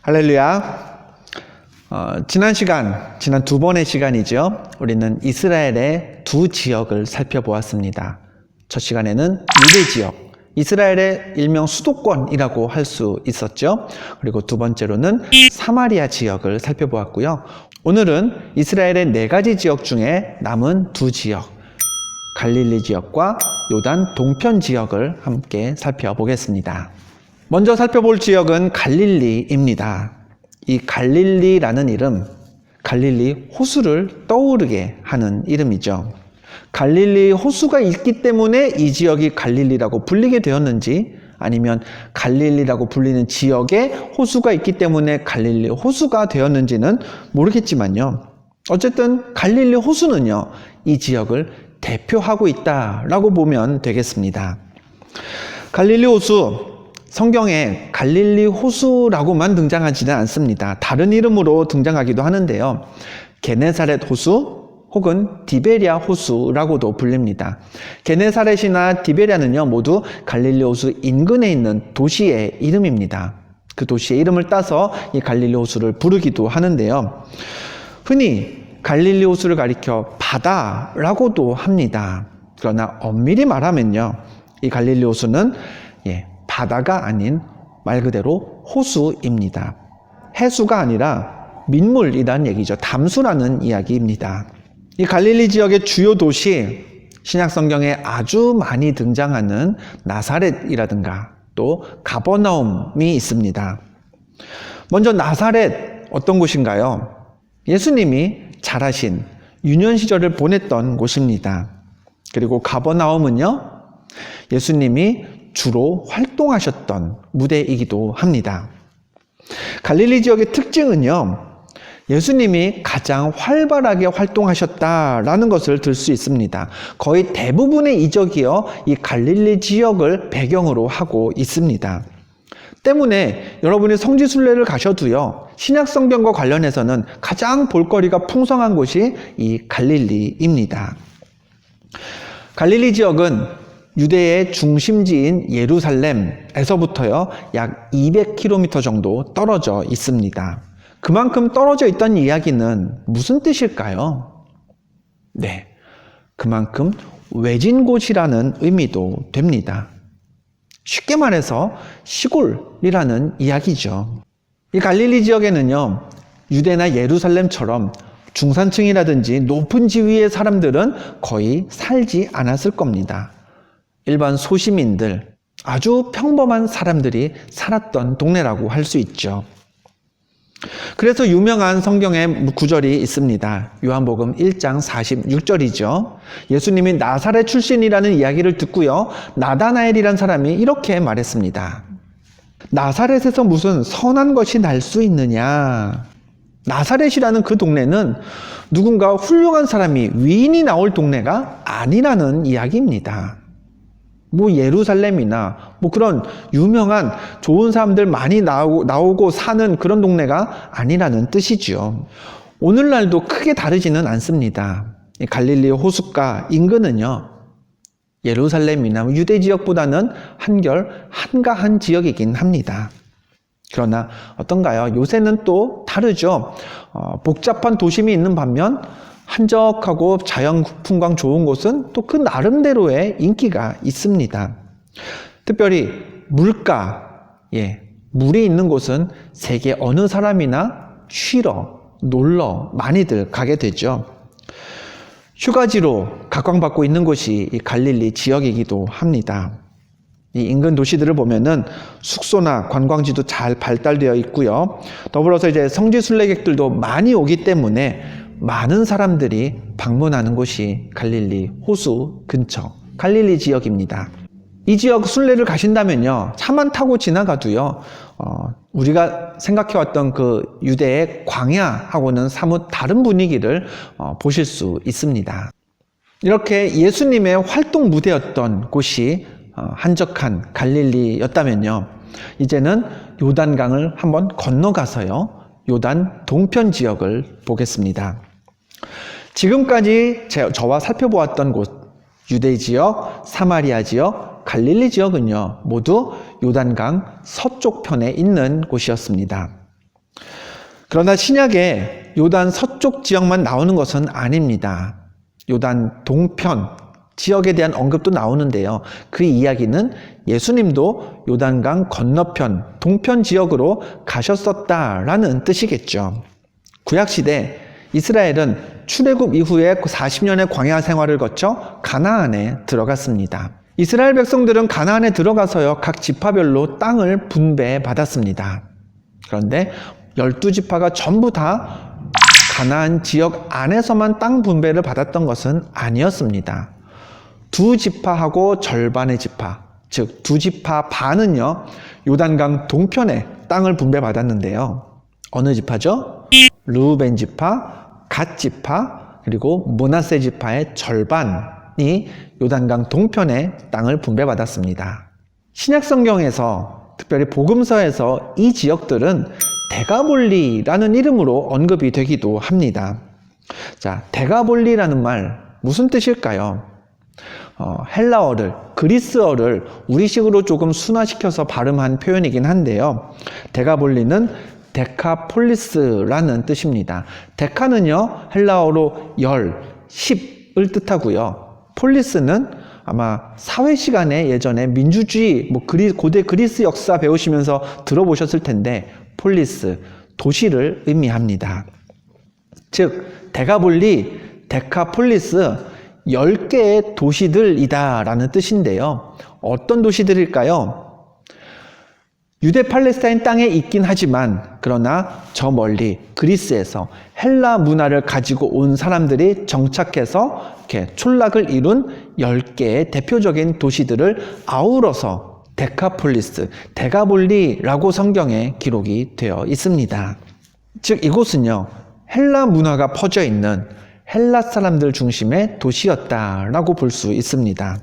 할렐루야. 지난 두 번의 시간이죠. 우리는 이스라엘의 두 지역을 살펴보았습니다. 첫 시간에는 유대 지역, 이스라엘의 일명 수도권이라고 할 수 있었죠. 그리고 두 번째로는 사마리아 지역을 살펴보았고요. 오늘은 이스라엘의 네 가지 지역 중에 남은 두 지역, 갈릴리 지역과 요단 동편 지역을 함께 살펴보겠습니다. 먼저 살펴볼 지역은 갈릴리입니다. 이 갈릴리라는 이름, 갈릴리 호수를 떠오르게 하는 이름이죠. 갈릴리 호수가 있기 때문에 이 지역이 갈릴리라고 불리게 되었는지, 아니면 갈릴리라고 불리는 지역에 호수가 있기 때문에 갈릴리 호수가 되었는지는 모르겠지만요. 어쨌든 갈릴리 호수는요, 이 지역을 대표하고 있다라고 보면 되겠습니다. 갈릴리 호수, 성경에 갈릴리 호수라고만 등장하지는 않습니다. 다른 이름으로 등장하기도 하는데요. 게네사렛 호수 혹은 디베랴 호수라고도 불립니다. 게네사렛이나 디베랴는요, 모두 갈릴리 호수 인근에 있는 도시의 이름입니다. 그 도시의 이름을 따서 이 갈릴리 호수를 부르기도 하는데요. 흔히 갈릴리 호수를 가리켜 바다라고도 합니다. 그러나 엄밀히 말하면요, 이 갈릴리 호수는 바다가 아닌 말 그대로 호수입니다. 해수가 아니라 민물이라는 얘기죠. 담수라는 이야기입니다. 이 갈릴리 지역의 주요 도시, 신약 성경에 아주 많이 등장하는 나사렛이라든가 또 가버나움이 있습니다. 먼저 나사렛, 어떤 곳인가요? 예수님이 자라신 유년 시절을 보냈던 곳입니다. 그리고 가버나움은요, 예수님이 주로 활동하셨던 무대이기도 합니다. 갈릴리 지역의 특징은요, 예수님이 가장 활발하게 활동하셨다라는 것을 들 수 있습니다. 거의 대부분의 이적이요, 이 갈릴리 지역을 배경으로 하고 있습니다. 때문에 여러분이 성지순례를 가셔도요, 신약 성경과 관련해서는 가장 볼거리가 풍성한 곳이 이 갈릴리입니다. 갈릴리 지역은 유대의 중심지인 예루살렘에서부터요, 약 200km 정도 떨어져 있습니다. 그만큼 떨어져 있다는 이야기는 무슨 뜻일까요? 네, 그만큼 외진 곳이라는 의미도 됩니다. 쉽게 말해서 시골이라는 이야기죠. 이 갈릴리 지역에는요, 유대나 예루살렘처럼 중산층이라든지 높은 지위의 사람들은 거의 살지 않았을 겁니다. 일반 소시민들, 아주 평범한 사람들이 살았던 동네라고 할 수 있죠. 그래서 유명한 성경의 구절이 있습니다. 요한복음 1장 46절이죠. 예수님이 나사렛 출신이라는 이야기를 듣고요, 나다나엘이라는 사람이 이렇게 말했습니다. 나사렛에서 무슨 선한 것이 날 수 있느냐? 나사렛이라는 그 동네는 누군가 훌륭한 사람이, 위인이 나올 동네가 아니라는 이야기입니다. 예루살렘이나 그런 유명한 좋은 사람들 많이 나오고 사는 그런 동네가 아니라는 뜻이죠. 오늘날도 크게 다르지는 않습니다. 갈릴리 호숫가 인근은요, 예루살렘이나 유대 지역보다는 한결 한가한 지역이긴 합니다. 그러나 어떤가요? 요새는 또 다르죠. 복잡한 도심이 있는 반면 한적하고 자연 풍광 좋은 곳은 또 그 나름대로의 인기가 있습니다. 특별히 물가, 물이 있는 곳은 세계 어느 사람이나 쉬러, 놀러 많이들 가게 되죠. 휴가지로 각광받고 있는 곳이 이 갈릴리 지역이기도 합니다. 이 인근 도시들을 보면은 숙소나 관광지도 잘 발달되어 있고요. 더불어서 이제 성지 순례객들도 많이 오기 때문에 많은 사람들이 방문하는 곳이 갈릴리 호수 근처, 갈릴리 지역입니다. 이 지역 순례를 가신다면요, 차만 타고 지나가도요, 우리가 생각해왔던 그 유대의 광야하고는 사뭇 다른 분위기를 보실 수 있습니다. 이렇게 예수님의 활동 무대였던 곳이 한적한 갈릴리였다면요, 이제는 요단강을 한번 건너가서요, 요단 동편 지역을 보겠습니다. 지금까지 저와 살펴보았던 곳, 유대 지역, 사마리아 지역, 갈릴리 지역은요, 모두 요단강 서쪽 편에 있는 곳이었습니다. 그러나 신약에 요단 서쪽 지역만 나오는 것은 아닙니다. 요단 동편 지역에 대한 언급도 나오는데요. 그 이야기는 예수님도 요단강 건너편, 동편 지역으로 가셨었다라는 뜻이겠죠. 구약시대 이스라엘은 출애굽 이후에 40년의 광야 생활을 거쳐 가나안에 들어갔습니다. 이스라엘 백성들은 가나안에 들어가서요, 각 지파별로 땅을 분배받았습니다. 그런데 12지파가 전부 다 가나안 지역 안에서만 땅 분배를 받았던 것은 아니었습니다. 두 지파하고 절반의 지파, 즉 두 지파 반은요, 요단강 동편에 땅을 분배받았는데요. 어느 지파죠? 르우벤 지파, 갓 지파, 그리고 므낫세 지파의 절반이 요단강 동편에 땅을 분배받았습니다. 신약 성경에서, 특별히 복음서에서 이 지역들은 데가볼리라는 이름으로 언급이 되기도 합니다. 자, 데가볼리라는 말 무슨 뜻일까요? 헬라어를, 그리스어를 우리식으로 조금 순화시켜서 발음한 표현이긴 한데요. 데가볼리는 데카폴리스라는 뜻입니다. 데카는요, 헬라어로 10을 뜻하고요. 폴리스는 아마 사회 시간에 예전에 민주주의, 고대 그리스 역사 배우시면서 들어보셨을 텐데, 폴리스, 도시를 의미합니다. 즉, 데가볼리, 데카폴리스, 10개의 도시들이다 라는 뜻인데요. 어떤 도시들일까요? 유대 팔레스타인 땅에 있긴 하지만, 그러나 저 멀리 그리스에서 헬라 문화를 가지고 온 사람들이 정착해서 이렇게 촌락을 이룬 10개의 대표적인 도시들을 아우러서 데카폴리스, 데가볼리라고 성경에 기록이 되어 있습니다. 즉 이곳은요, 헬라 문화가 퍼져 있는 헬라 사람들 중심의 도시였다라고 볼 수 있습니다.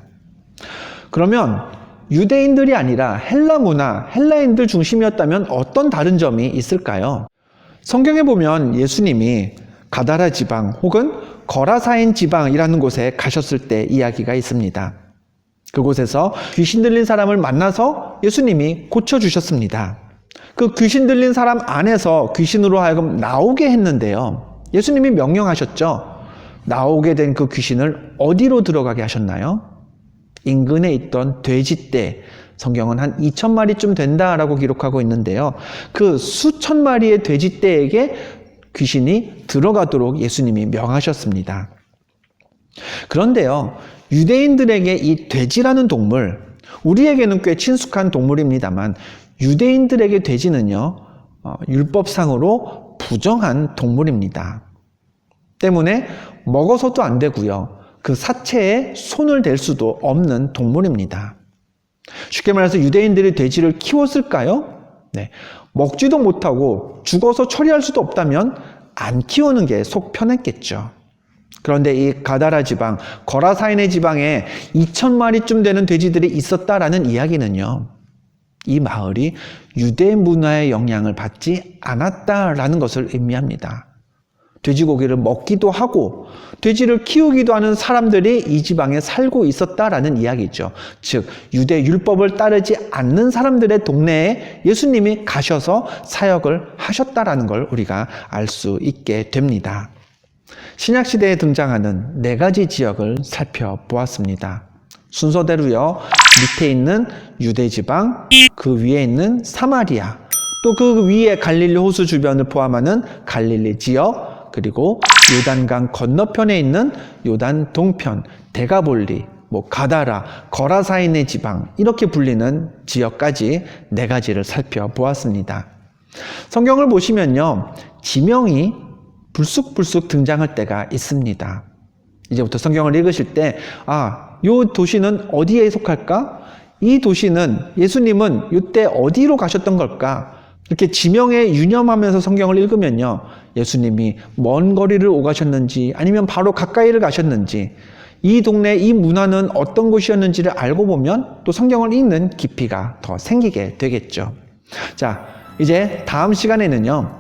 그러면 유대인들이 아니라 헬라 문화, 헬라인들 중심이었다면 어떤 다른 점이 있을까요? 성경에 보면 예수님이 가다라 지방 혹은 거라사인 지방이라는 곳에 가셨을 때 이야기가 있습니다. 그곳에서 귀신 들린 사람을 만나서 예수님이 고쳐주셨습니다. 그 귀신 들린 사람 안에서 귀신으로 하여금 나오게 했는데요. 예수님이 명령하셨죠. 나오게 된 그 귀신을 어디로 들어가게 하셨나요? 인근에 있던 돼지떼, 성경은 한 2,000마리쯤 된다라고 기록하고 있는데요. 그 수천 마리의 돼지떼에게 귀신이 들어가도록 예수님이 명하셨습니다. 그런데요, 유대인들에게 이 돼지라는 동물, 우리에게는 꽤 친숙한 동물입니다만 유대인들에게 돼지는요, 율법상으로 부정한 동물입니다. 때문에 먹어서도 안 되고요, 그 사체에 손을 댈 수도 없는 동물입니다. 쉽게 말해서 유대인들이 돼지를 키웠을까요? 네, 먹지도 못하고 죽어서 처리할 수도 없다면 안 키우는 게 속 편했겠죠. 그런데 이 가다라 지방, 거라사인의 지방에 2,000마리쯤 되는 돼지들이 있었다라는 이야기는요, 이 마을이 유대 문화의 영향을 받지 않았다라는 것을 의미합니다. 돼지고기를 먹기도 하고 돼지를 키우기도 하는 사람들이 이 지방에 살고 있었다라는 이야기죠. 즉 유대 율법을 따르지 않는 사람들의 동네에 예수님이 가셔서 사역을 하셨다라는 걸 우리가 알 수 있게 됩니다. 신약시대에 등장하는 4가지 지역을 살펴보았습니다. 순서대로요, 밑에 있는 유대지방, 그 위에 있는 사마리아, 또 그 위에 갈릴리 호수 주변을 포함하는 갈릴리 지역, 그리고 요단강 건너편에 있는 요단 동편, 데가볼리, 가다라, 거라사인의 지방, 이렇게 불리는 지역까지 4가지를 살펴보았습니다. 성경을 보시면요, 지명이 불쑥불쑥 등장할 때가 있습니다. 이제부터 성경을 읽으실 때, 이 도시는 어디에 속할까? 이 도시는, 예수님은 이때 어디로 가셨던 걸까? 이렇게 지명에 유념하면서 성경을 읽으면요, 예수님이 먼 거리를 오가셨는지 아니면 바로 가까이를 가셨는지, 이 동네, 이 문화는 어떤 곳이었는지를 알고 보면 또 성경을 읽는 깊이가 더 생기게 되겠죠. 자, 이제 다음 시간에는요,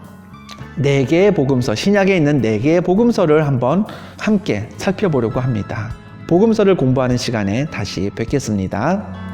4개의 복음서, 신약에 있는 4개의 복음서를 한번 함께 살펴보려고 합니다. 복음서를 공부하는 시간에 다시 뵙겠습니다.